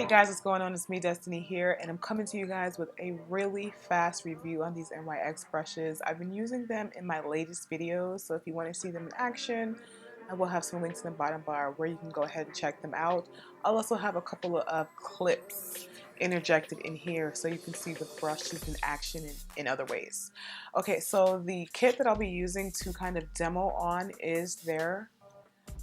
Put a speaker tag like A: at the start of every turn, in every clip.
A: Hey guys, what's going on? It's me, Destiny here, and I'm coming to you guys with a really fast review on these NYX brushes. I've been using them in my latest videos, so if you want to see them in action, I will have some links in the bottom bar where you can go ahead and check them out. I'll also have a couple of clips interjected in here so you can see the brushes in action in other ways. Okay, so the kit that I'll be using to kind of demo on is their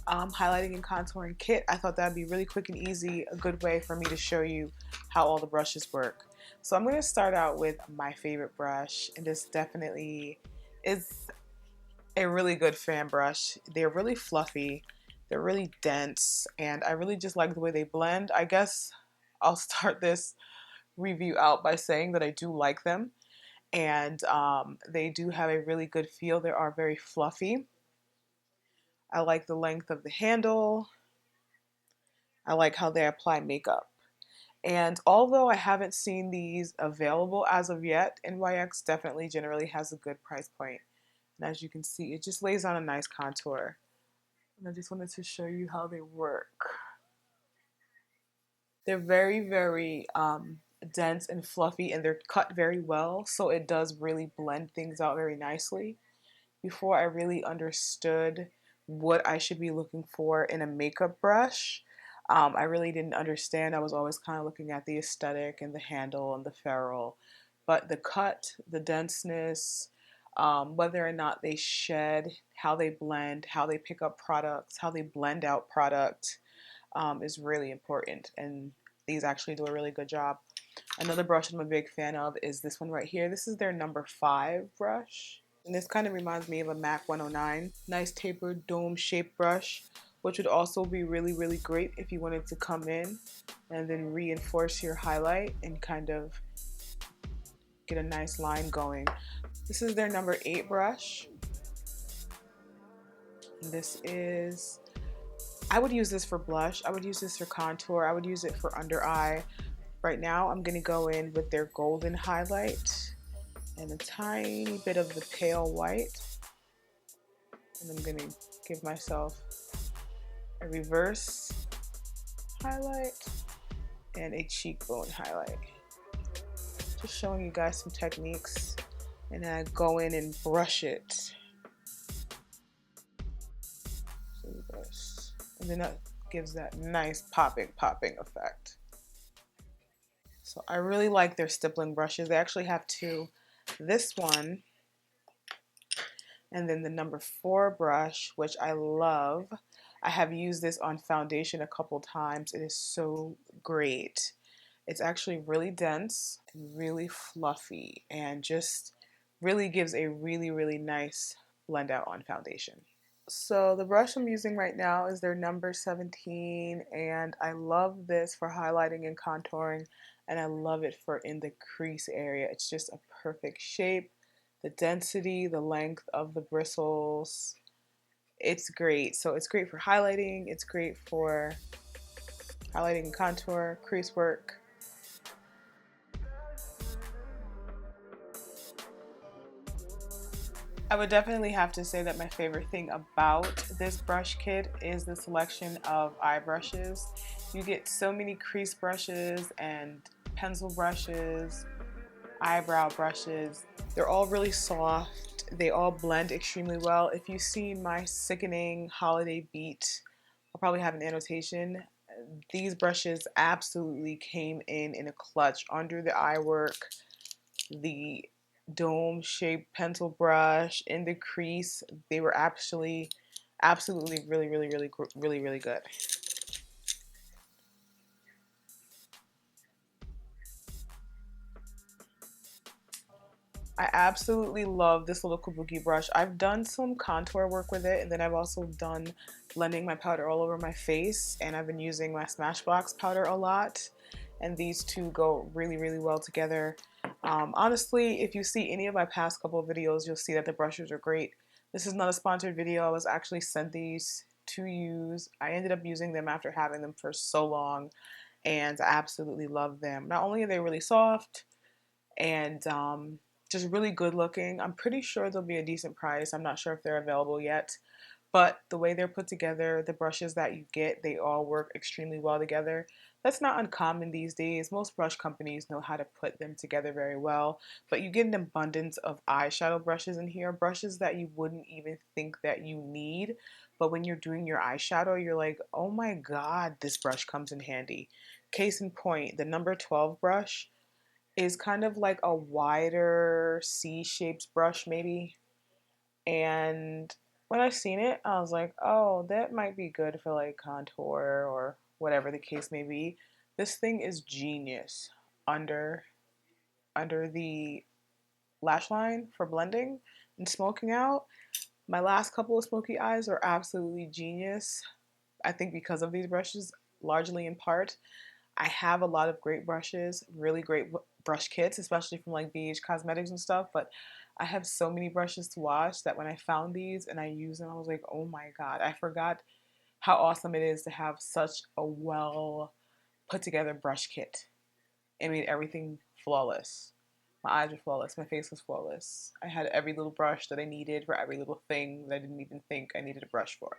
A: highlighting and contouring kit. I thought that'd be really quick and easy, a good way for me to show you how all the brushes work. So I'm going to start out with my favorite brush, and this definitely is a really good fan brush. They're really fluffy, they're really dense, and I really just like the way they blend. I guess I'll start this review out by saying that I do like them, and they do have a really good feel. They are very fluffy. I like the length of the handle. I like how they apply makeup. And although I haven't seen these available as of yet, NYX definitely generally has a good price point. And as you can see, it just lays on a nice contour. And I just wanted to show you how they work. They're very dense and fluffy, and they're cut very well, so it does really blend things out very nicely. Before I really understood what I should be looking for in a makeup brush, I really didn't understand. I was always kind of looking at the aesthetic and the handle and the ferrule, but the cut, the denseness, whether or not they shed, how they blend, how they pick up products, how they blend out product, is really important. And these actually do a really good job. Another brush I'm a big fan of is this one right here. This is their number 5 brush. And this kind of reminds me of a MAC 109. Nice tapered dome shaped brush, which would also be really great if you wanted to come in and then reinforce your highlight and kind of get a nice line going. This is their number 8 brush. And this is, I would use this for blush. I would use this for contour. I would use it for under eye. Right now, I'm gonna go in with their golden highlight and a tiny bit of the pale white. And I'm gonna give myself a reverse highlight and a cheekbone highlight. Just showing you guys some techniques, and then I go in and brush it. And then that gives that nice popping effect. So I really like their stippling brushes. They actually have 2. This one, and then the number 4 brush, which I love. I have used this on foundation a couple times. It is so great. It's actually really dense and really fluffy, and just really gives a really nice blend out on foundation. So the brush I'm using right now is their number 17, and I love this for highlighting and contouring, and I love it for in the crease area. It's just a perfect shape. The density, the length of the bristles, it's great. So it's great for highlighting, it's great for highlighting and contour, crease work. I would definitely have to say that my favorite thing about this brush kit is the selection of eye brushes. You get so many crease brushes and pencil brushes, eyebrow brushes. They're all really soft. They all blend extremely well. If you see my sickening holiday beat, I'll probably have an annotation. These brushes absolutely came in a clutch under the eye work. The dome shaped pencil brush in the crease, they were actually absolutely really good. I absolutely love this little kabuki brush. I've done some contour work with it, and then I've also done blending my powder all over my face, and I've been using my Smashbox powder a lot, and these two go really well together. Honestly, if you see any of my past couple of videos, you'll see that the brushes are great. This is not a sponsored video. I was actually sent these to use. I ended up using them after having them for so long, and I absolutely love them. Not only are they really soft and just really good looking, I'm pretty sure they'll be a decent price. I'm not sure if they're available yet, but the way they're put together, the brushes that you get, they all work extremely well together. That's not uncommon these days. Most brush companies know how to put them together very well, but you get an abundance of eyeshadow brushes in here, brushes that you wouldn't even think that you need. But when you're doing your eyeshadow, you're like, oh my God, this brush comes in handy. Case in point, the number 12 brush is kind of like a wider C-shaped brush, maybe. And when I seen it, I was like, oh, that might be good for like contour or whatever the case may be. This thing is genius under under the lash line for blending and smoking out. My last couple of smoky eyes are absolutely genius. I think because of these brushes, largely in part. I have a lot of great brushes, really great brush kits, especially from like BH Cosmetics and stuff, but I have so many brushes to wash that when I found these and I used them, I was like, oh my God, I forgot how awesome it is to have such a well put together brush kit. It made everything flawless. My eyes were flawless. My face was flawless. I had every little brush that I needed for every little thing that I didn't even think I needed a brush for.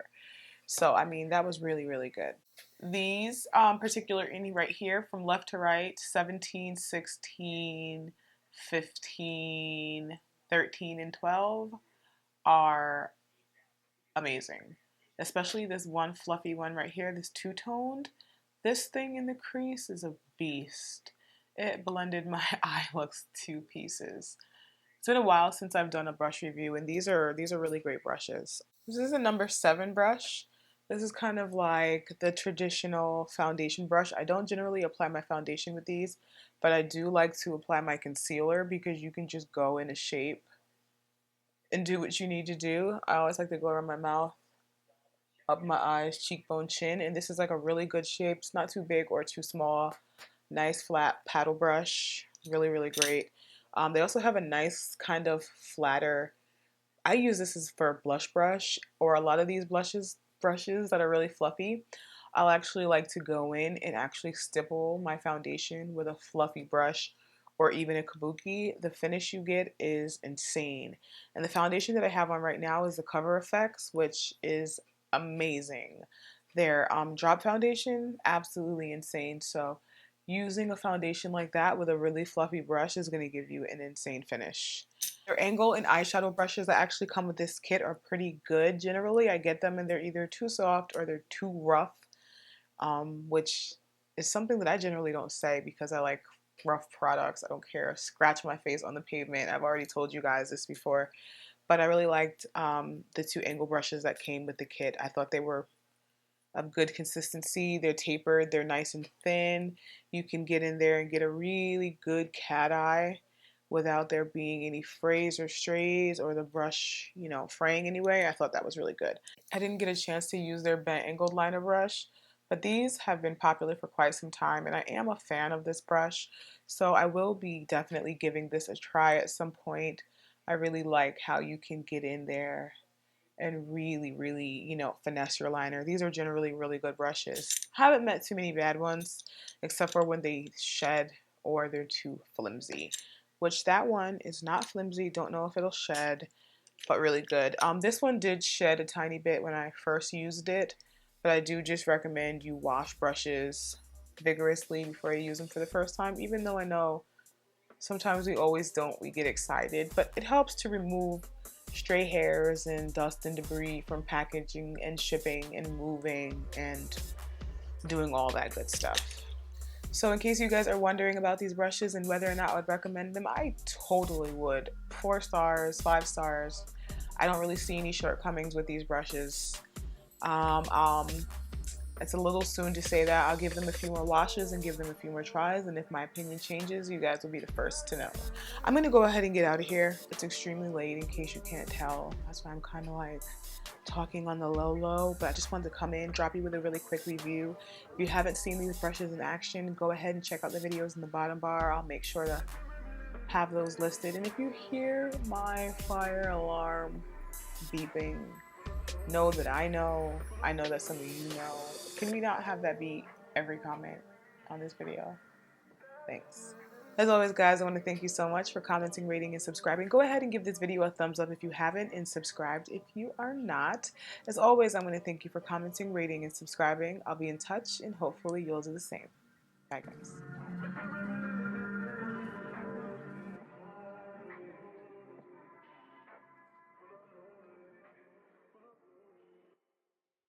A: So, I mean, that was really, really good. These particular any right here from left to right, 17, 16, 15, 13, and 12 are amazing. Especially this one fluffy one right here, this two-toned. This thing in the crease is a beast. It blended my eye looks to pieces. It's been a while since I've done a brush review, and these are really great brushes. This is a number 7 brush. This is kind of like the traditional foundation brush. I don't generally apply my foundation with these, but I do like to apply my concealer because you can just go in a shape and do what you need to do. I always like to go around my mouth, up my eyes, cheekbone, chin, and this is like a really good shape. It's not too big or too small. Nice flat paddle brush, really, really great. They also have a nice kind of flatter. I use this as for a blush brush, or a lot of these brushes that are really fluffy. I'll actually like to go in and actually stipple my foundation with a fluffy brush or even a kabuki. The finish you get is insane. And the foundation that I have on right now is the Cover FX, which is amazing. Their drop foundation, absolutely insane. So using a foundation like that with a really fluffy brush is going to give you an insane finish. Their angle and eyeshadow brushes that actually come with this kit are pretty good generally. I get them and they're either too soft or they're too rough, which is something that I generally don't say because I like rough products. I don't care. Scratch my face on the pavement. I've already told you guys this before, but I really liked the two angle brushes that came with the kit. I thought they were of good consistency. They're tapered, they're nice and thin. You can get in there and get a really good cat eye without there being any frays or strays or the brush, fraying anyway. I thought that was really good. I didn't get a chance to use their bent angled liner brush, but these have been popular for quite some time and I am a fan of this brush. So I will be definitely giving this a try at some point. I really like how you can get in there and really, really, finesse your liner. These are generally really good brushes. Haven't met too many bad ones, except for when they shed or they're too flimsy, which that one is not flimsy. Don't know if it'll shed, but really good. This one did shed a tiny bit when I first used it, but I do just recommend you wash brushes vigorously before you use them for the first time, even though I know sometimes we always don't. We get excited, but it helps to remove stray hairs and dust and debris from packaging and shipping and moving and doing all that good stuff. So in case you guys are wondering about these brushes and whether or not I would recommend them, I totally would. 4 stars, 5 stars. I don't really see any shortcomings with these brushes. Um, um, it's a little soon to say that. I'll give them a few more washes and give them a few more tries, and if my opinion changes, you guys will be the first to know. I'm going to go ahead and get out of here. It's extremely late in case you can't tell. That's why I'm kind of like talking on the low, but I just wanted to come in, drop you with a really quick review. If you haven't seen these brushes in action, go ahead and check out the videos in the bottom bar. I'll make sure to have those listed. And if you hear my fire alarm beeping, know that I know that some of you know. Can we not have that be every comment on this video? Thanks. As always, guys, I want to thank you so much for commenting, rating, and subscribing. Go ahead and give this video a thumbs up if you haven't, and subscribed if you are not. As always, I want to thank you for commenting, rating, and subscribing. I'll be in touch, and hopefully you'll do the same. Bye, guys.